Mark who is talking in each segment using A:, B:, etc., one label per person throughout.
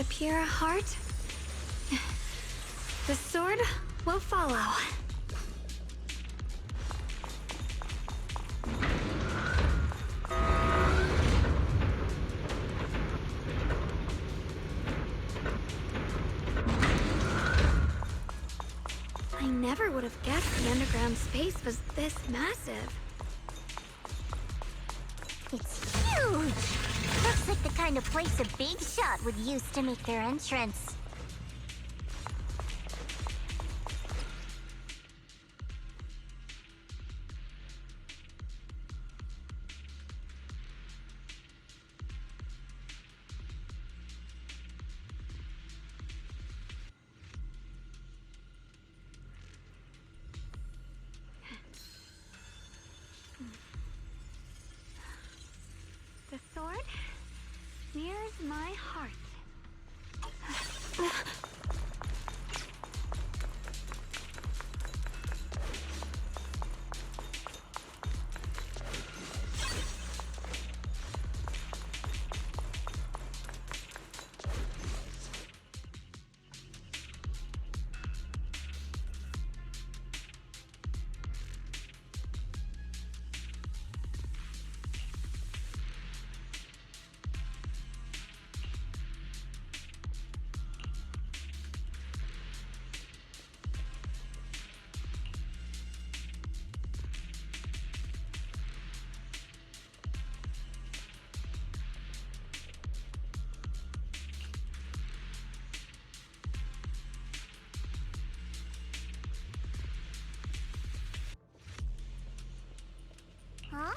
A: pure heart, the sword will follow. I never would have guessed the underground space was this massive.
B: It's huge! Looks like the kind of place a big shot would use to make their entrance.
A: The sword nears my heart.
B: Huh?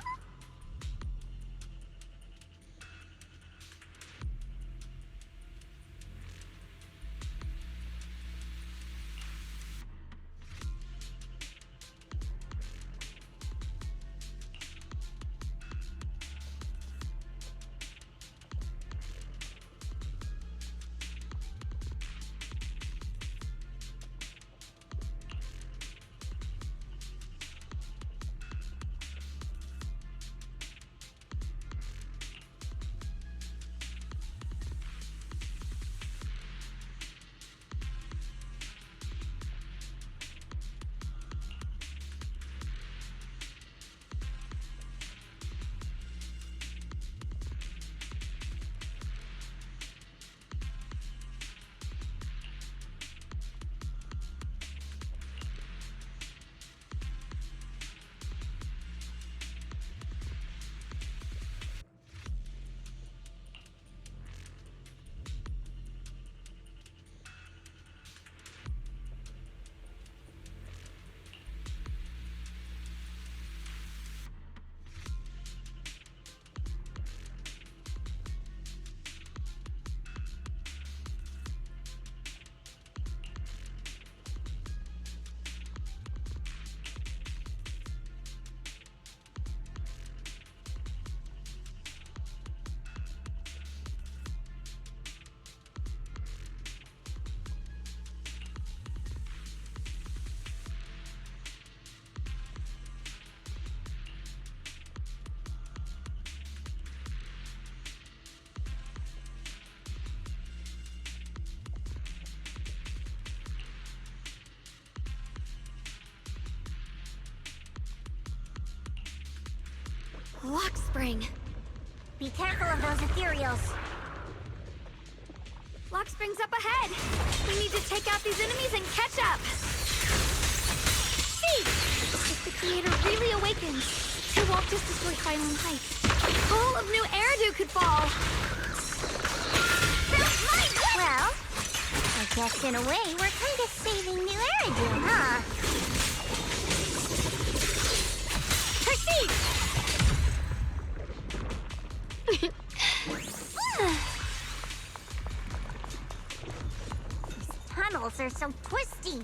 A: Lockspring.
B: Be careful of those ethereals.
A: Lockspring's up ahead. We need to take out these enemies and catch up. See! If the creator really awakens, he won't just destroy Highland Heights. The whole of New Eridu could fall.
B: Well, I guess in a way we're kind of saving New Eridu, huh?
A: Proceed!
B: These tunnels are so twisty.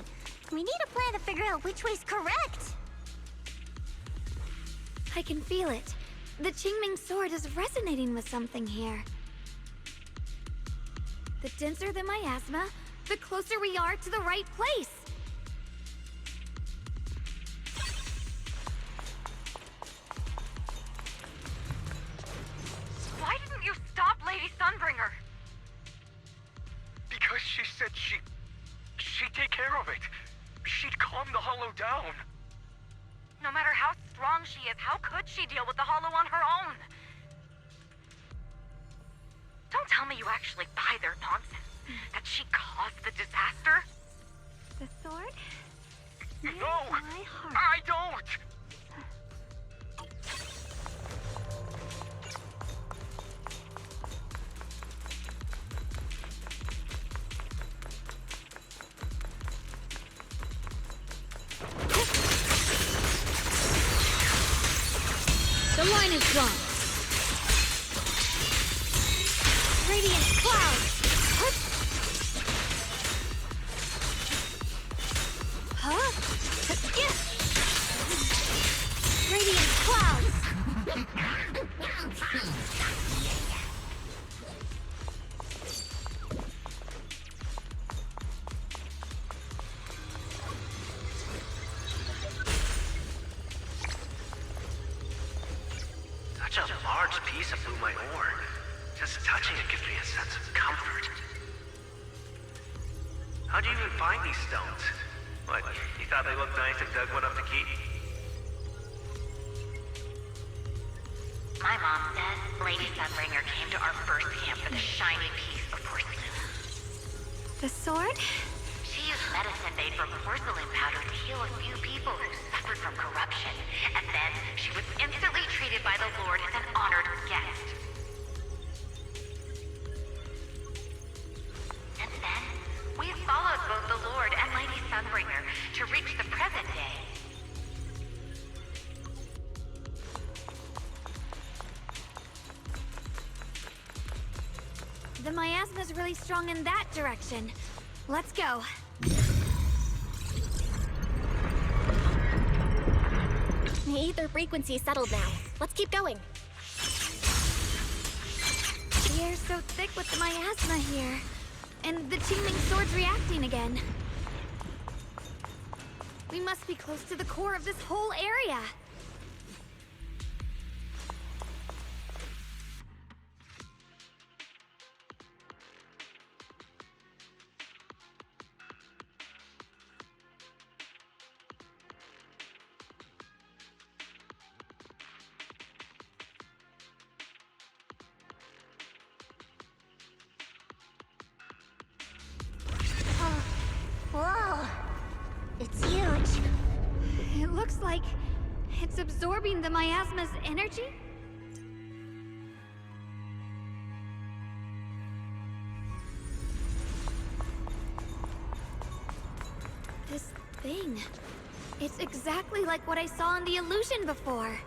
B: We need a plan to figure out which way's correct.
A: I can feel it. The Qingming sword is resonating with something here. The denser the miasma, the closer we are to the right place.
C: Why didn't you stop Lady Sunbringer? said she'd take care of it. She'd calm the Hollow down.
D: No matter how strong she is, how could she deal with the Hollow on her own? Don't tell me you actually buy their nonsense. That she caused the disaster?
A: The sword?
C: No!
A: My heart.
C: I don't!
A: The line is drawn. Radiant cloud. Huh? Yeah. Radiant clouds.
E: Such a large piece of my horn. Just touching it gives me a sense of comfort. How'd you even find these stones? What, you thought they looked nice and dug one up to keep?
D: My mom said Lady Sunbringer came to our first camp with a shiny piece of porcelain.
A: The sword?
D: She used medicine made from porcelain powder to heal a few people who suffered from corruption. And then she was instantly treated by the Lord as an honored guest. And then, we followed both the Lord and Lady Sunbringer to reach the present day.
A: The miasma's really strong in that direction. Let's go.
F: The ether frequency settled now. Let's keep going.
A: The air's so thick with the miasma here. And the teeming sword's reacting again. We must be close to the core of this whole area.
B: Whoa! It's huge.
A: It looks like it's absorbing the miasma's energy? This thing. It's exactly like what I saw in the illusion before.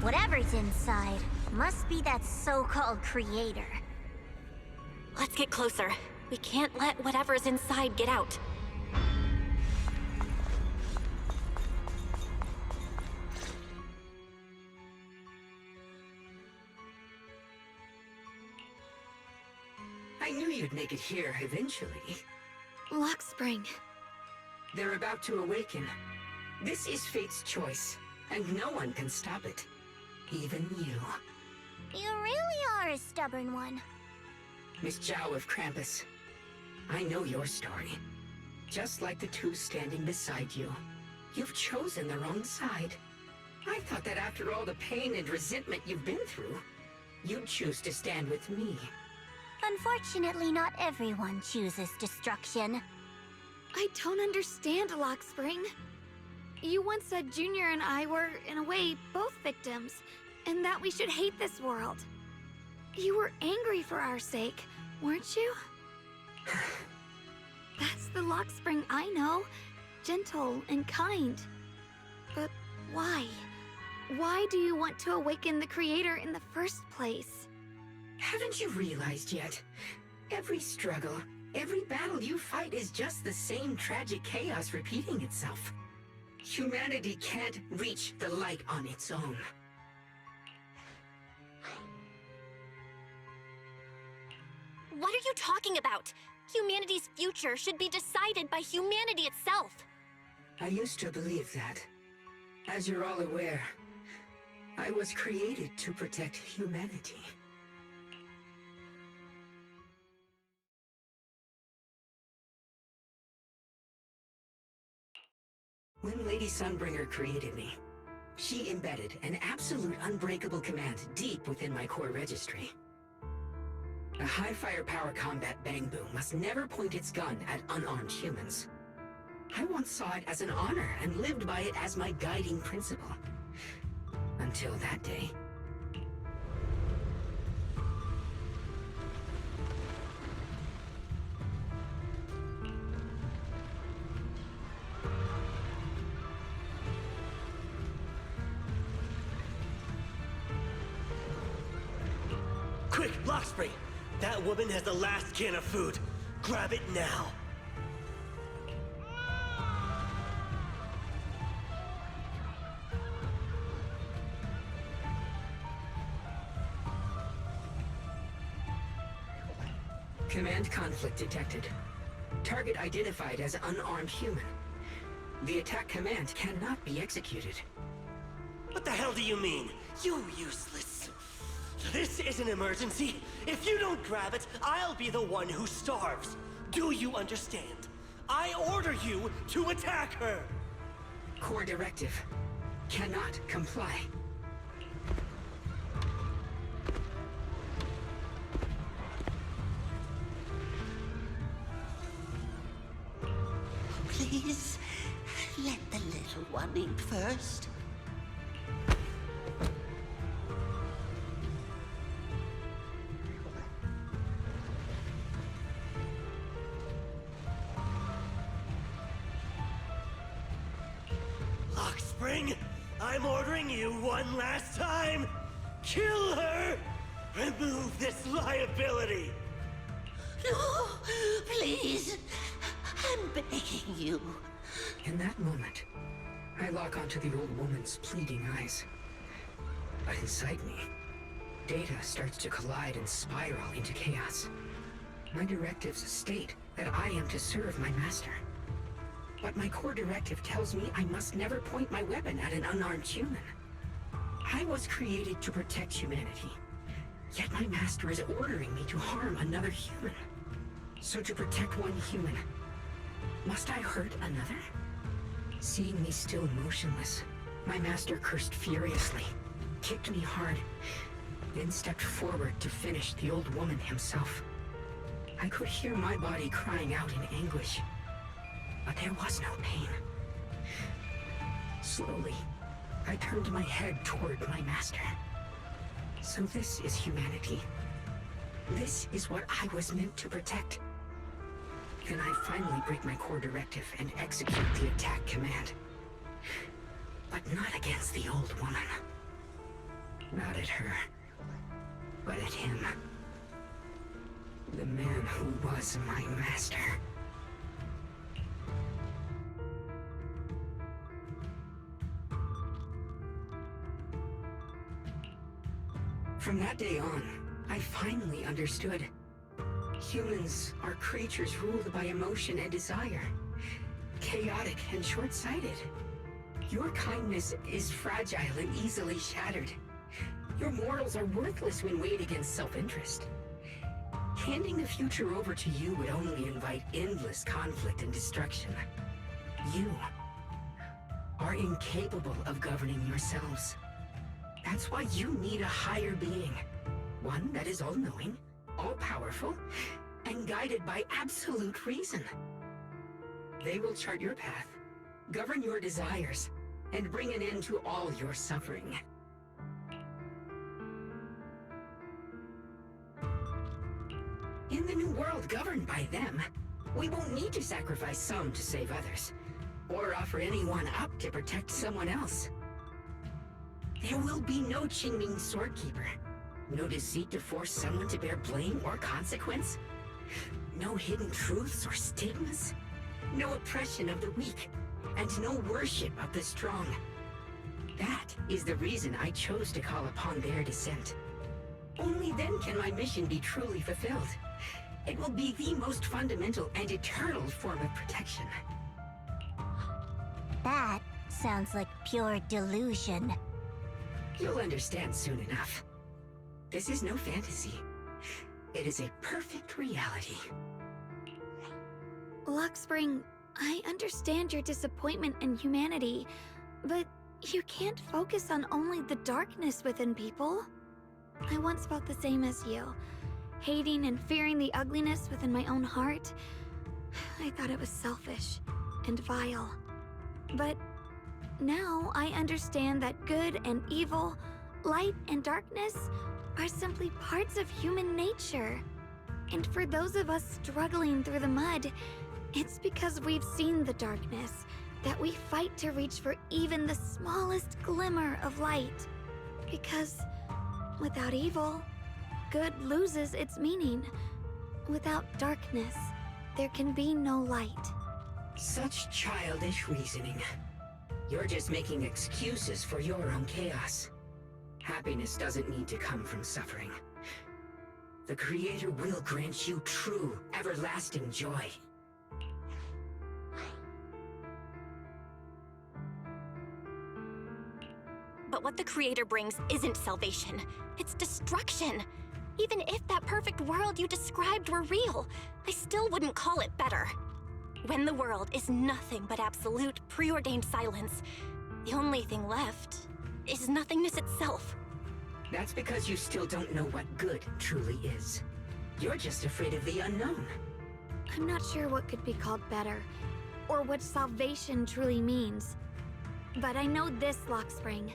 B: Whatever's inside must be that so-called creator.
F: Let's get closer. We can't let whatever's inside get out.
G: I knew you'd make it here eventually.
A: Lockspring.
G: They're about to awaken. This is fate's choice, and no one can stop it. Even you.
B: You really are a stubborn one.
G: Miss Zhao of Krampus. I know your story. Just like the two standing beside you. You've chosen the wrong side. I thought that after all the pain and resentment you've been through, you'd choose to stand with me.
B: Unfortunately, not everyone chooses destruction.
A: I don't understand, Lockspring. You once said Junior and I were, in a way, both victims, and that we should hate this world. You were angry for our sake, weren't you? That's the Lockspring I know. Gentle and kind. But why? Why do you want to awaken the Creator in the first place?
G: Haven't you realized yet? Every struggle, every battle you fight is just the same tragic chaos repeating itself. Humanity can't reach the light on its own.
F: What are you talking about? Humanity's future should be decided by humanity itself.
G: I used to believe that. As you're all aware, I was created to protect humanity. When Lady Sunbringer created me, she embedded an absolute unbreakable command deep within my core registry. A high firepower combat bang boom must never point its gun at unarmed humans. I once saw it as an honor and lived by it as my guiding principle. Until that day.
H: Quick, Lockspring! That woman has the last can of food. Grab it now.
G: Command conflict detected. Target identified as unarmed human. The attack command cannot be executed.
H: What the hell do you mean? You useless. This is an emergency. If you don't grab it, I'll be the one who starves. Do you understand? I order you to attack her!
G: Core directive. Cannot comply.
I: Please, let the little one eat first.
H: Lockspring, I'm ordering you one last time. Kill her! Remove this liability!
I: No, please. I'm begging you.
G: In that moment, I lock onto the old woman's pleading eyes. But inside me, data starts to collide and spiral into chaos. My directives state that I am to serve my master. But my core directive tells me I must never point my weapon at an unarmed human. I was created to protect humanity. Yet my master is ordering me to harm another human. So to protect one human, must I hurt another? Seeing me still motionless, my master cursed furiously, kicked me hard, then stepped forward to finish the old woman himself. I could hear my body crying out in anguish, but there was no pain. Slowly, I turned my head toward my master. So this is humanity. This is what I was meant to protect. Then I finally break my core directive and execute the attack command. But not against the old woman. Not at her, but at him. The man who was my master. From that day on, I finally understood. Humans are creatures ruled by emotion and desire. Chaotic and short-sighted. Your kindness is fragile and easily shattered. Your morals are worthless when weighed against self-interest. Handing the future over to you would only invite endless conflict and destruction. You are incapable of governing yourselves. That's why you need a higher being. One that is all-knowing, all-powerful, and guided by absolute reason. They will chart your path, govern your desires, and bring an end to all your suffering. In the new world governed by them, we won't need to sacrifice some to save others, or offer anyone up to protect someone else. There will be no Qingming Swordkeeper, no deceit to force someone to bear blame or consequence, no hidden truths or stigmas, no oppression of the weak, and no worship of the strong. That is the reason I chose to call upon their descent. Only then can my mission be truly fulfilled. It will be the most fundamental and eternal form of protection.
B: That sounds like pure delusion.
G: You'll understand soon enough. This is no fantasy. It is a perfect reality.
A: Lockspring, I understand your disappointment in humanity, but you can't focus on only the darkness within people. I once felt the same as you, hating and fearing the ugliness within my own heart. I thought it was selfish and vile. But now I understand that good and evil, light and darkness are simply parts of human nature. And for those of us struggling through the mud, it's because we've seen the darkness that we fight to reach for even the smallest glimmer of light. Because without evil, good loses its meaning. Without darkness, there can be no light.
G: Such childish reasoning. You're just making excuses for your own chaos. Happiness doesn't need to come from suffering. The Creator will grant you true, everlasting joy.
F: But what the Creator brings isn't salvation. It's destruction. Even if that perfect world you described were real, I still wouldn't call it better. When the world is nothing but absolute, preordained silence, the only thing left is nothingness itself.
G: That's because you still don't know what good truly is. You're just afraid of the unknown.
A: I'm not sure what could be called better, or what salvation truly means. But I know this, Lockspring.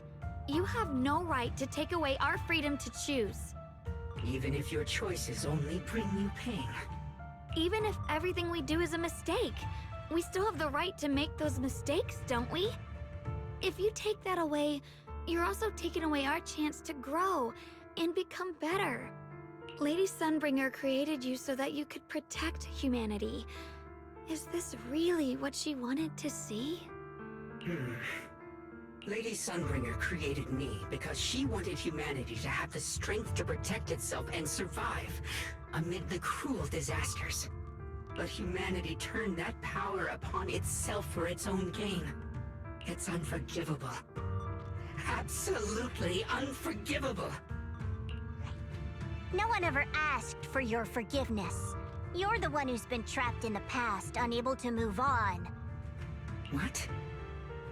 A: You have no right to take away our freedom to choose.
G: Even if your choices only bring you pain.
A: Even if everything we do is a mistake, we still have the right to make those mistakes, don't we? If you take that away, you're also taking away our chance to grow and become better. Lady Sunbringer created you so that you could protect humanity. Is this really what she wanted to see?
G: Lady Sunbringer created me because she wanted humanity to have the strength to protect itself and survive amid the cruel disasters. But humanity turned that power upon itself for its own gain. It's unforgivable. Absolutely unforgivable.
B: No one ever asked for your forgiveness. You're the one who's been trapped in the past, unable to move on.
G: What?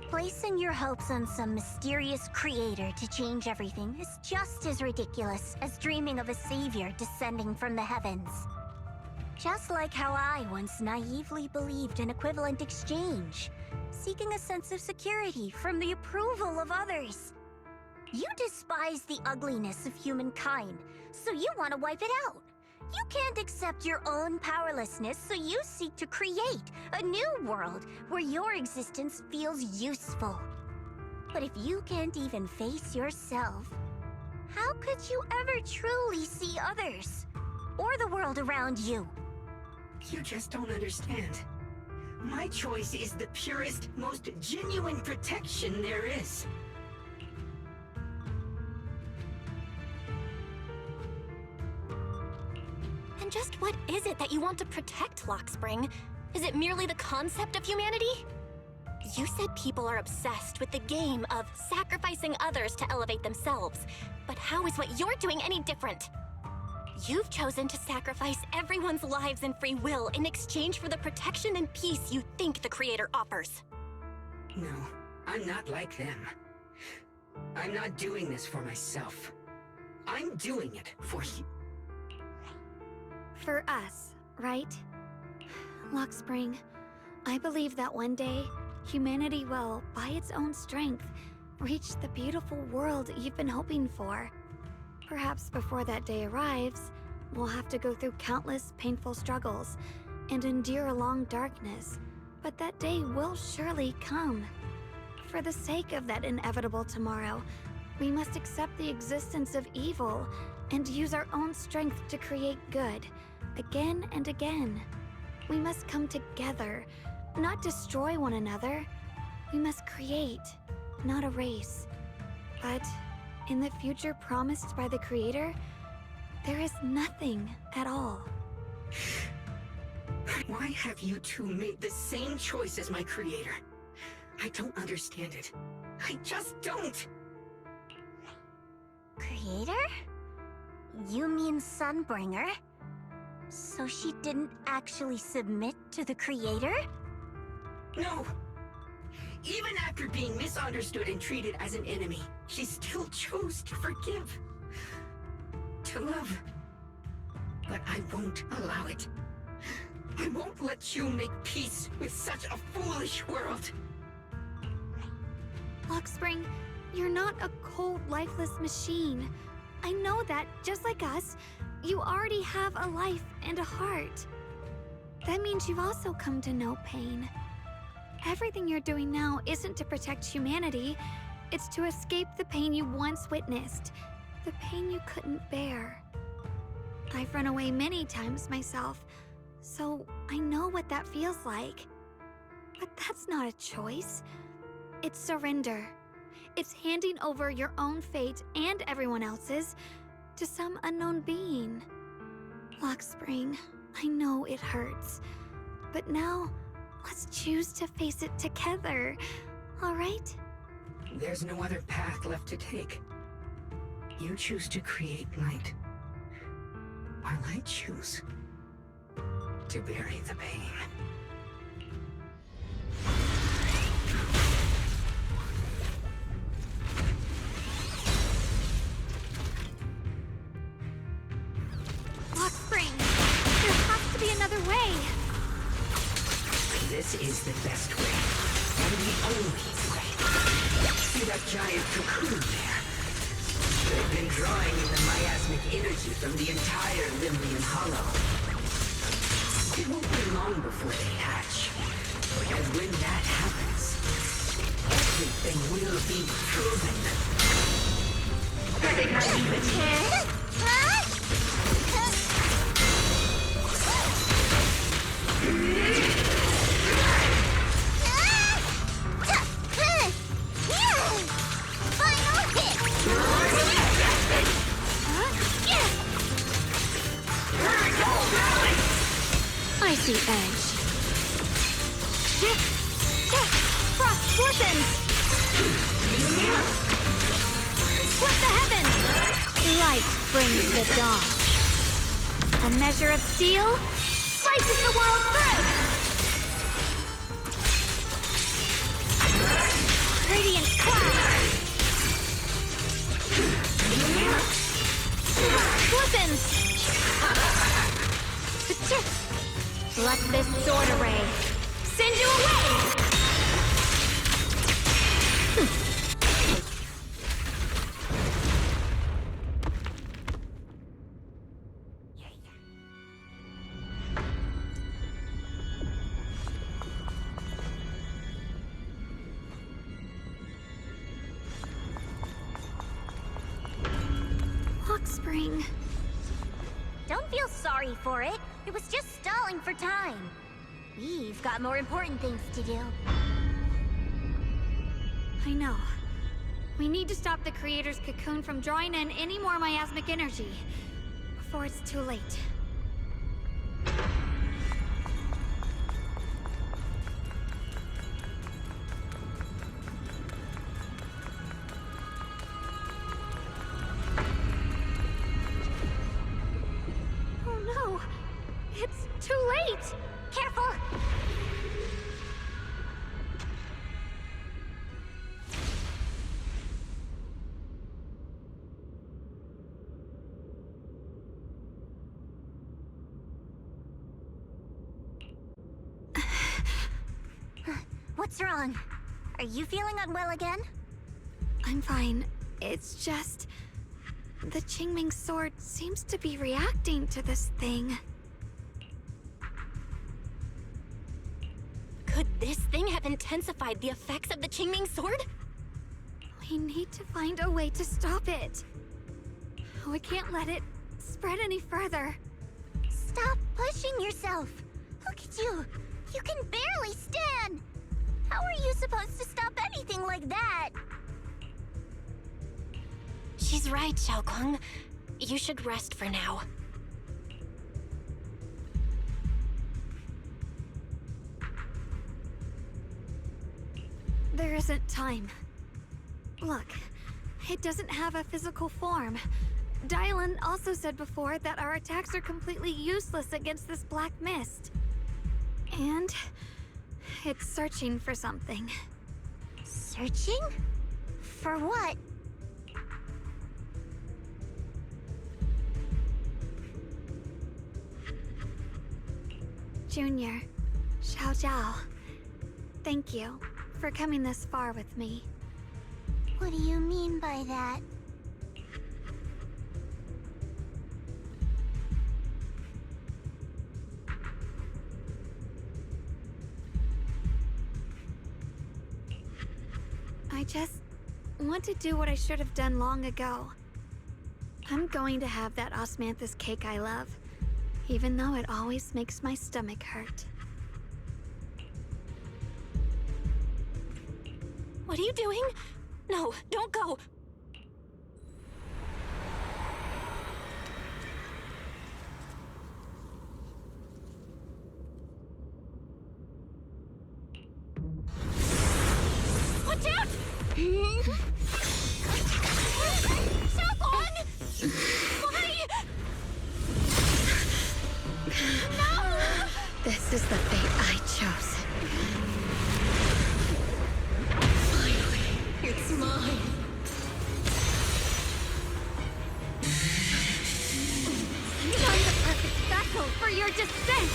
B: Placing your hopes on some mysterious creator to change everything is just as ridiculous as dreaming of a savior descending from the heavens. Just like how I once naively believed in equivalent exchange, seeking a sense of security from the approval of others. You despise the ugliness of humankind, so you want to wipe it out. You can't accept your own powerlessness, so you seek to create a new world where your existence feels useful. But if you can't even face yourself, how could you ever truly see others? Or the world around you?
G: You just don't understand. My choice is the purest, most genuine protection there is.
F: And just what is it that you want to protect, Lockspring? Is it merely the concept of humanity? You said people are obsessed with the game of sacrificing others to elevate themselves. But how is what you're doing any different? You've chosen to sacrifice everyone's lives and free will in exchange for the protection and peace you think the Creator offers.
G: No, I'm not like them. I'm not doing this for myself. I'm doing it for you.
A: For us, right? Lockspring, I believe that one day, humanity will, by its own strength, reach the beautiful world you've been hoping for. Perhaps before that day arrives, we'll have to go through countless painful struggles and endure a long darkness, but that day will surely come. For the sake of that inevitable tomorrow, we must accept the existence of evil and use our own strength to create good, again and again. We must come together, not destroy one another. We must create, not erase. But in the future promised by the Creator, there is nothing at all.
G: Why have you two made the same choice as my Creator? I don't understand it. I just don't!
B: Creator? You mean Sunbringer? So she didn't actually submit to the Creator?
G: No! Even after being misunderstood and treated as an enemy, she still chose to forgive. To love. But I won't allow it. I won't let you make peace with such a foolish world.
A: Lockspring, you're not a cold, lifeless machine. I know that, just like us, you already have a life and a heart. That means you've also come to know pain. Everything you're doing now isn't to protect humanity. It's to escape the pain you once witnessed. The pain you couldn't bear. I've run away many times myself, so I know what that feels like. But that's not a choice. It's surrender. It's handing over your own fate and everyone else's to some unknown being. Lockspring, I know it hurts, but now let's choose to face it together, all right?
G: There's no other path left to take. You choose to create light, while I choose to bury the pain.
A: Lockspring, there has to be another way.
G: This is the best way, and the only way. See that giant cocoon there? They've been drawing in the miasmic energy from the entire Limbian Hollow. It won't be long before they hatch. And when that happens, everything will be proven.
A: I see edge. Frost flippins! Split the heavens! Light brings the dawn. A measure of steel slices the world through! Radiant cloud! Flippins! Let this sword array send you away! Lockspring.
B: Don't feel sorry for it. It was just stalling for time. We've got more important things to do.
A: I know. We need to stop the Creator's cocoon from drawing in any more miasmic energy before it's too late. Oh no! It's too late!
B: Careful! What's wrong? Are you feeling unwell again?
A: I'm fine. It's just... the Qingming sword seems to be reacting to this thing.
F: Could this thing have intensified the effects of the Qingming sword?
A: We need to find a way to stop it. We can't let it spread any further.
B: Stop pushing yourself. Look at you. You can barely stand. How are you supposed to stop anything like that?
F: She's right, Shunguang. You should rest for now.
A: There isn't time. Look, it doesn't have a physical form. Dylan also said before that our attacks are completely useless against this black mist. And It's searching for something.
B: Searching? For what?
A: Junior, Zhao. Thank you for coming this far with me.
B: What do you mean by that?
A: I just want to do what I should have done long ago. I'm going to have that osmanthus cake I love, even though it always makes my stomach hurt.
F: What are you doing? No, don't go. Watch out! Shunguang! Why? No!
A: This is the fate I chose.
I: It's mine.
A: I'm the perfect vessel for your descent!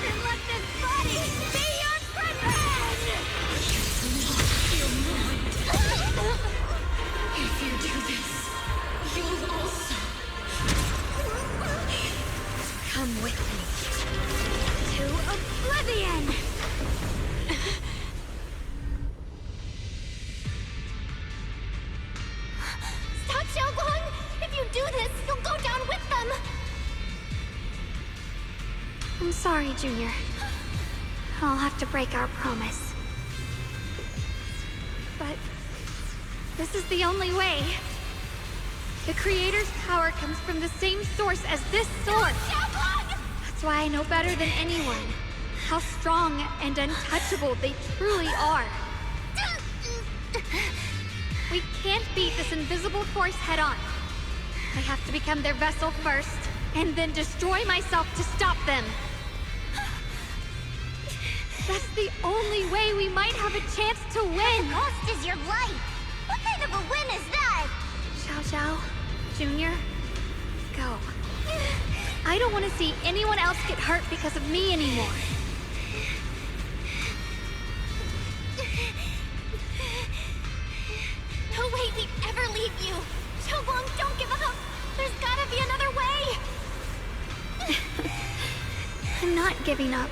A: Then let this body be your prison!
I: If you do this, you'll also.
A: Come with me to oblivion!
F: Stop, Shunguang! If you do this, you'll go down with them!
A: I'm sorry, Junior. I'll have to break our promise. But this is the only way. The Creator's power comes from the same source as this sword. That's why I know better than anyone how strong and untouchable they truly are. We can't beat this invisible force head-on. I have to become their vessel first, and then destroy myself to stop them. That's the only way we might have a chance to win.
B: The cost is your life. What kind of a win is that?
A: Zhao, Junior, go. I don't want to see anyone else get hurt because of me anymore.
F: No way we'd ever leave you! Shunguang, don't give up! There's gotta be another way!
A: I'm not giving up.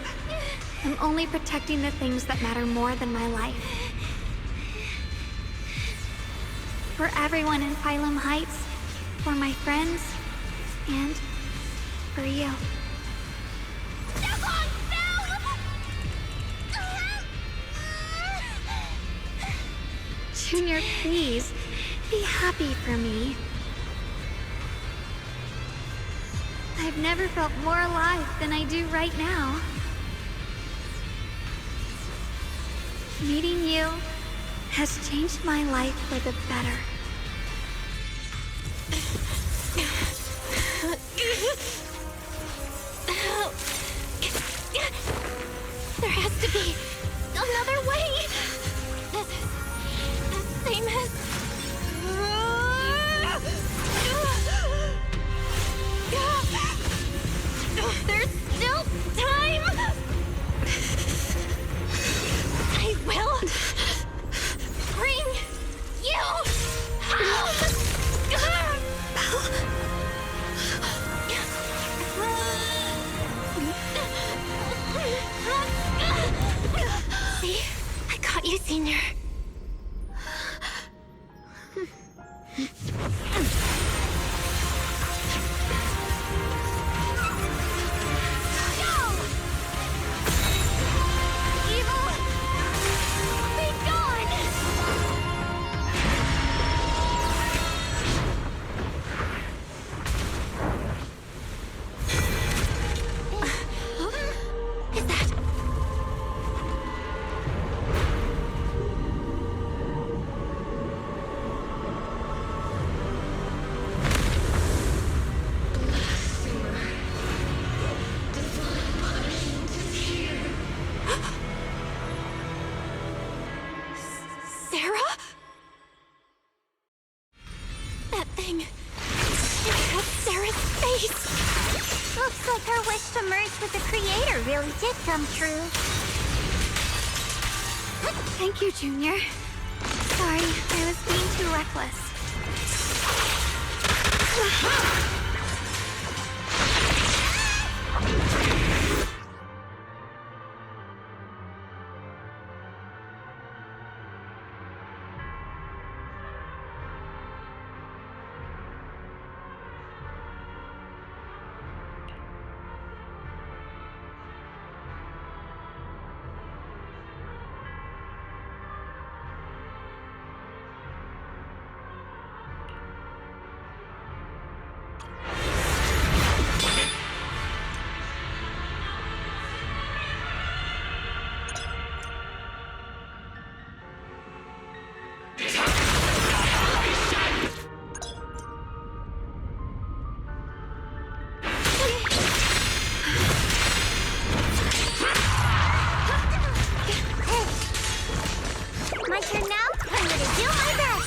A: I'm only protecting the things that matter more than my life. For everyone in Phylum Heights, for my friends, and for you.
F: Shunguang, Belle!
A: Junior, please, be happy for me. I've never felt more alive than I do right now. Meeting you has changed my life for the better.
F: There has to be another way! This is the same as... There's still time! I will bring you home! See? I got you, Senior.
A: Thank you, Junior. Sorry, I was being too reckless.
B: My turn now? I'm gonna do my best!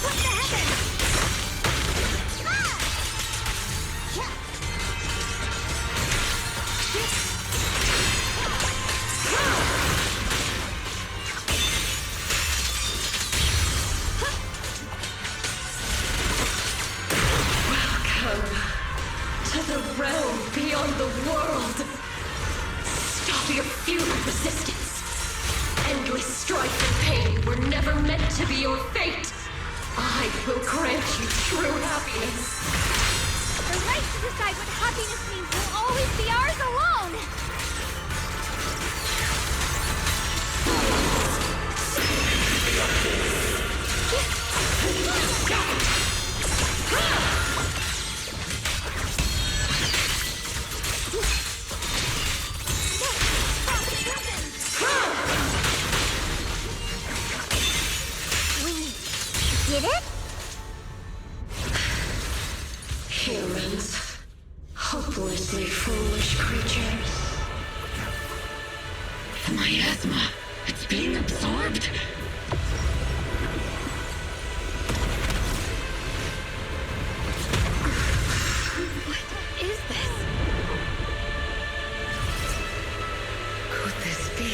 B: What the heavens?
J: To the realm beyond the world! Stop your futile resistance! Endless strife and pain were never meant to be your fate! I will grant you true happiness!
A: The right to decide what happiness means will always be ours alone!
B: Did it?
J: Humans. Hopelessly foolish creatures. The miasma. It's being absorbed.
A: What is this?
J: Could this be?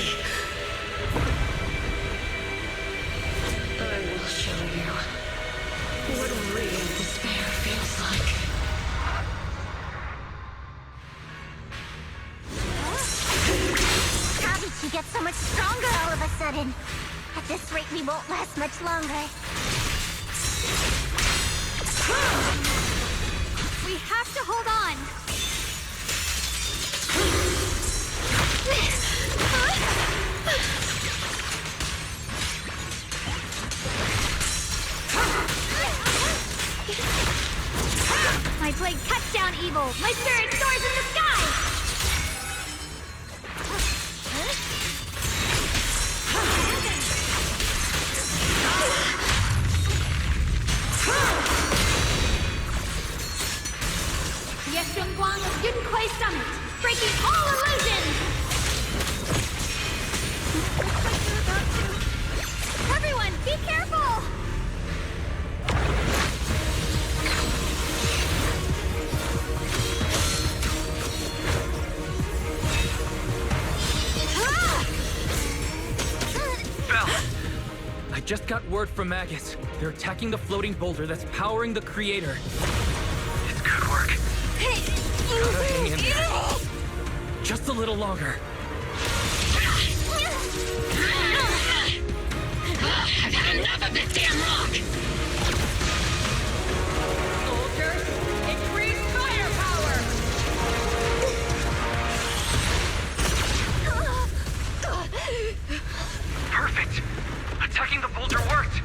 J: I will show you what real despair feels like.
B: How did she get so much stronger all of a sudden? At this rate, we won't last much longer.
A: We have to hold on! My blade cuts down evil! My spirit soars in the sky! Yes, Shunguang of Yunquai Summit, breaking all illusions! Everyone, be careful!
K: I just got word from Magus. They're attacking the floating boulder that's powering the creator.
C: It's good work.
K: Gotta hang in there. Just a little longer.
J: I've had enough of this damn rock!
F: Soldiers, increase firepower!
C: Perfect. Attacking the boulder worked.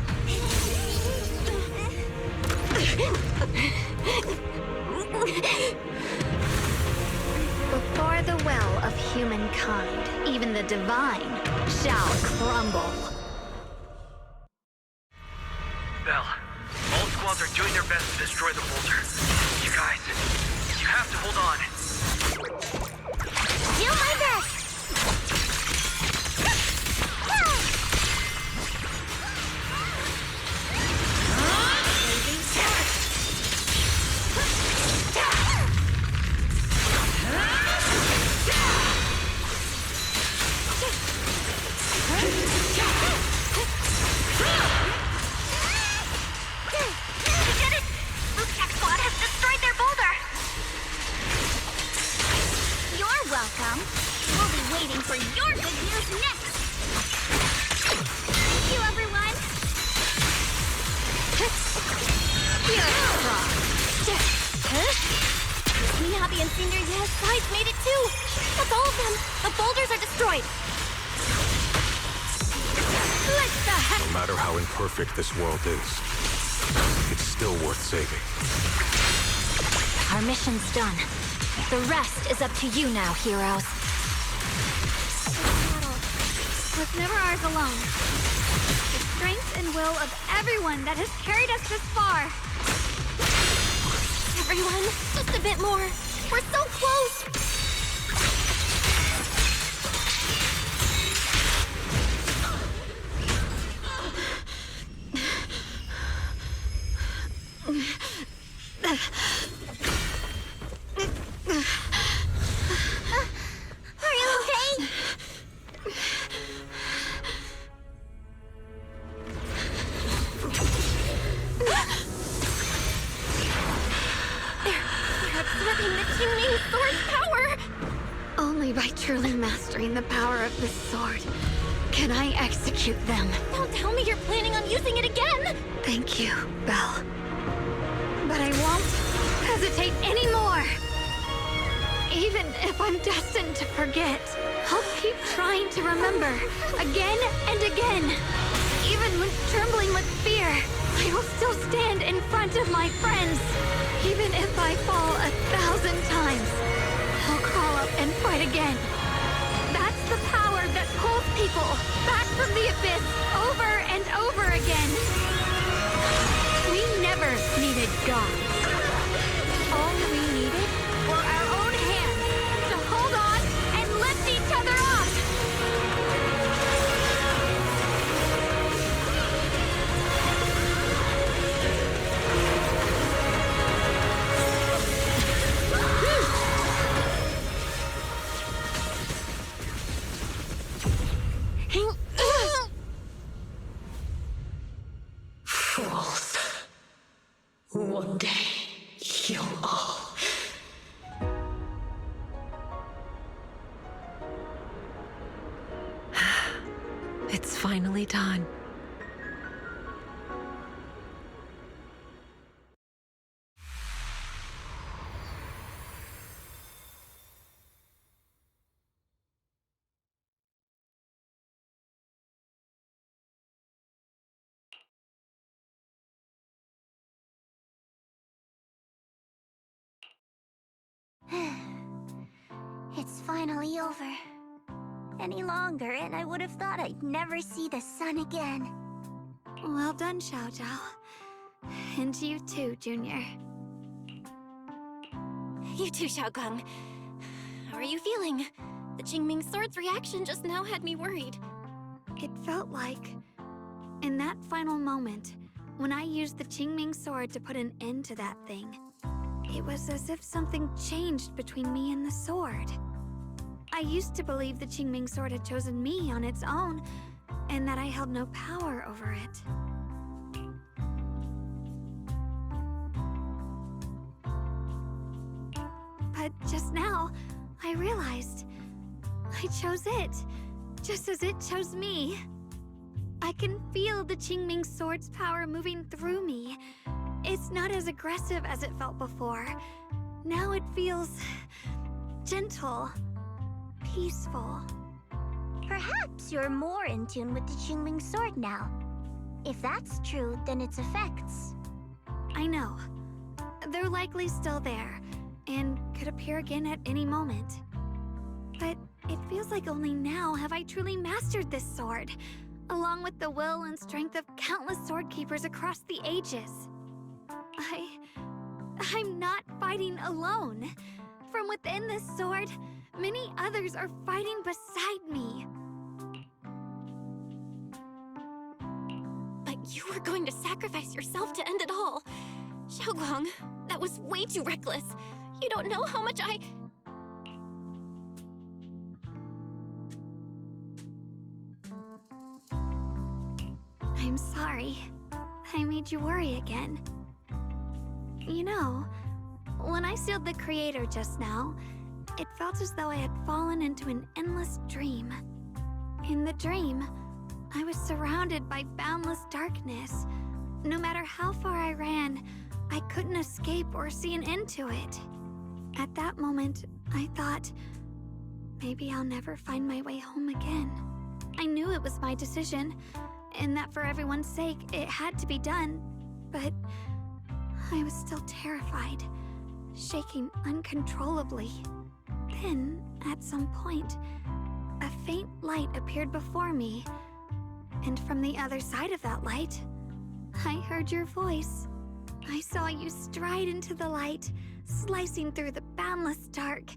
A: Before the well of humankind, even the divine shall crumble.
C: Belle, all squads are doing their best to destroy the boulder. You guys, you have to hold on.
B: Do my best!
F: Senior Yeah's sides made it too! That's all of them! The boulders are destroyed!
A: What the heck?
L: No matter how imperfect this world is, it's still worth saving.
B: Our mission's done. The rest is up to you now, heroes.
A: Was never ours alone. The strength and will of everyone that has carried us this far.
F: Everyone, just a bit more. We're so close!
B: Are you okay?
F: They're absorbing the Qingming sword's power!
A: Only by truly mastering the power of this sword can I execute them.
F: Don't tell me you're planning on using it again!
A: Thank you, Belle. But I won't hesitate anymore. Even if I'm destined to forget, I'll keep trying to remember again and again. Even when trembling with fear, I will still stand in front of my friends. Even if I fall 1,000 times, I'll crawl up and fight again. That's the power that pulls people back from the abyss over and over again. We never needed gods. All we needed were our own hands to hold on and lift each other up.
J: Fools. One day, you'll all...
M: It's finally done.
B: It's finally over. Any longer, and I would have thought I'd never see the sun again.
A: Well done, Zhao. And you too, Junior.
F: You too, Shunguang. How are you feeling? The Qingming sword's reaction just now had me worried.
A: It felt like, in that final moment, when I used the Qingming sword to put an end to that thing, it was as if something changed between me and the sword. I used to believe the Qingming sword had chosen me on its own, and that I held no power over it. But just now, I realized I chose it, just as it chose me. I can feel the Qingming sword's power moving through me. It's not as aggressive as it felt before. Now it feels gentle, peaceful.
B: Perhaps you're more in tune with the Qingming sword now. If that's true, then its effects...
A: I know. They're likely still there, and could appear again at any moment. But it feels like only now have I truly mastered this sword, along with the will and strength of countless sword keepers across the ages. I'm not fighting alone. From within this sword, many others are fighting beside me.
F: But you were going to sacrifice yourself to end it all. Shunguang, that was way too reckless. You don't know how much
A: I'm sorry. I made you worry again. You know, when I sealed the Creator just now, it felt as though I had fallen into an endless dream. In the dream, I was surrounded by boundless darkness. No matter how far I ran, I couldn't escape or see an end to it. At that moment, I thought, maybe I'll never find my way home again. I knew it was my decision, and that for everyone's sake, it had to be done, but I was still terrified, shaking uncontrollably. Then, at some point, a faint light appeared before me, and from the other side of that light, I heard your voice. I saw you stride into the light, slicing through the boundless dark,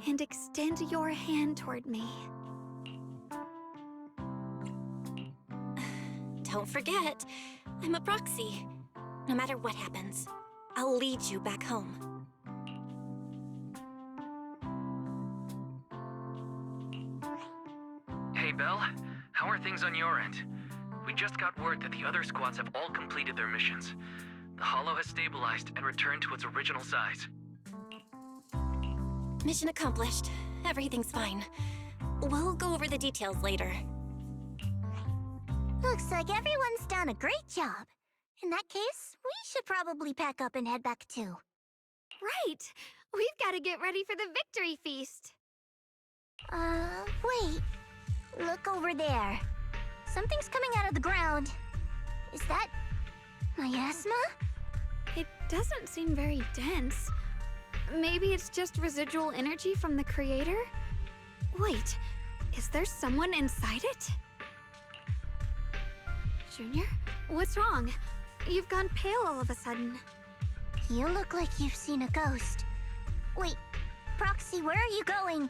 A: and extend your hand toward me.
F: Don't forget, I'm a proxy. No matter what happens, I'll lead you back home.
C: Hey, Belle. How are things on your end? We just got word that the other squads have all completed their missions. The Hollow has stabilized and returned to its original size.
F: Mission accomplished. Everything's fine. We'll go over the details later.
B: Looks like everyone's done a great job. In that case, we should probably pack up and head back too.
A: Right! We've got to get ready for the victory feast!
B: Wait. Look over there. Something's coming out of the ground. Is that miasma?
A: It doesn't seem very dense. Maybe it's just residual energy from the creator? Wait, is there someone inside it? Junior? What's wrong? You've gone pale all of a sudden.
B: You look like you've seen a ghost. Wait, Proxy, where are you going?